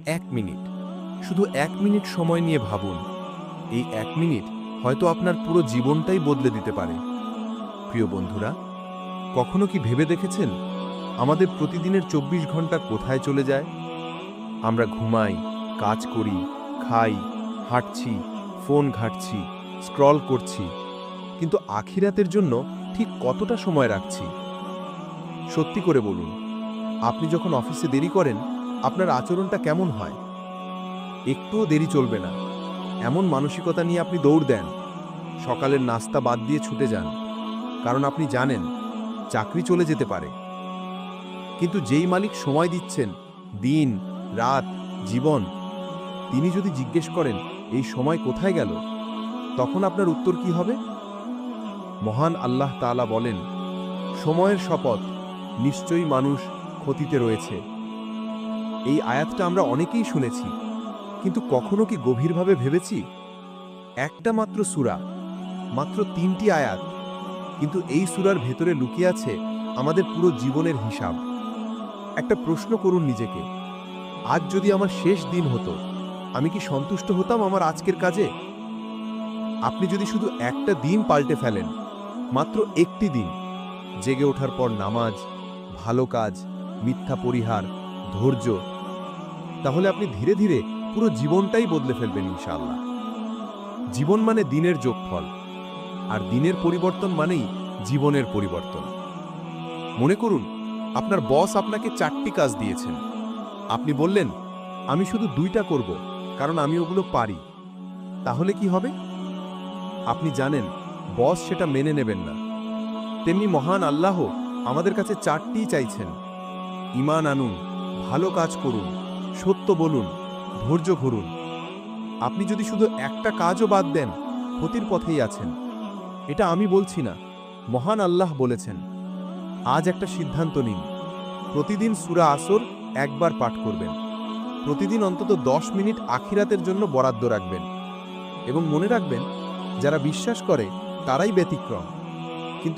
1 minute, শুধু 1 minute সময় নিয়ে ভাবুন। এই 1 মিনিট হয়তো আপনার পুরো জীবনটাই বদলে দিতে পারে। প্রিয় বন্ধুরা, কখনো কি ভেবে দেখেছেন আমাদের প্রতিদিনের 24 ঘন্টা কোথায় চলে যায়? আমরা ঘুমাই, কাজ করি, খাই, হাঁটছি, ফোন ঘাঁটছি, স্ক্রল করছি, কিন্তু আখিরাতের জন্য ঠিক কতটা সময় রাখছি? সত্যি করে বলুন, আপনি যখন অফিসে দেরি করেন, আপনার আচরণটা কেমন হয়? একটুও দেরি চলবে না এমন মানসিকতা নিয়ে আপনি দৌড় দেন। সকালের নাস্তা বাদ দিয়ে ছুটে যান, কারণ আপনি জানেন চাকরি চলে যেতে পারে। কিন্তু যেই মালিক সময় দিচ্ছেন, দিন, রাত, জীবন, তিনি যদি জিজ্ঞেস করেন এই সময় কোথায় গেল, তখন আপনার উত্তর কি হবে? মহান আল্লাহ তাআলা বলেন, সময়ের শপথ, নিশ্চয়ই মানুষ ক্ষতিতে রয়েছে। এই আয়াতটা আমরা অনেকেই শুনেছি, কিন্তু কখনো কি গভীরভাবে ভেবেছি? একটা মাত্র সূরা, মাত্র 3টি আয়াত, কিন্তু এই সূরার ভেতরে লুকিয়ে আছে আমাদের পুরো জীবনের হিসাব। একটা প্রশ্ন করুন নিজেকে, আজ যদি আমার শেষ দিন হতো, আমি কি সন্তুষ্ট হতাম আমার আজকের কাজে? আপনি যদি শুধু একটা দিন পাল্টে ফেলেন, মাত্র একটি দিন, জেগে ওঠার পর নামাজ, ভালো কাজ, মিথ্যা পরিহার, ধৈর্য, তাহলে আপনি ধীরে ধীরে পুরো জীবনটাই বদলে ফেলবেন ইনশাআল্লাহ। জীবন মানে দিনের যোগফল, আর দিনের পরিবর্তন মানেই জীবনের পরিবর্তন। মনে করুন, আপনার বস আপনাকে 4টি কাজ দিয়েছেন। আপনি বললেন, আমি শুধু 2টা করব, কারণ আমি ওগুলো পারি। তাহলে কি হবে? আপনি জানেন বস সেটা মেনে নেবেন না। তেমনি মহান আল্লাহ আমাদের কাছে 4টিই চাইছেন। ঈমান আনুন, ভালো কাজ করুন, সত্য বলুন, ধৈর্য ধরুন। আপনি যদি শুধু একটা কাজও বাদ দেন, ক্ষতির পথেই আছেন। এটা আমি বলছি না, মহান আল্লাহ বলেছেন। আজ একটা সিদ্ধান্ত নিন, প্রতিদিন সূরা আসর একবার পাঠ করবেন। প্রতিদিন অন্তত 10 মিনিট আখিরাতের জন্য বরাদ্দ রাখবেন। এবং মনে রাখবেন, যারা বিশ্বাস করে তারাই ব্যতিক্রম।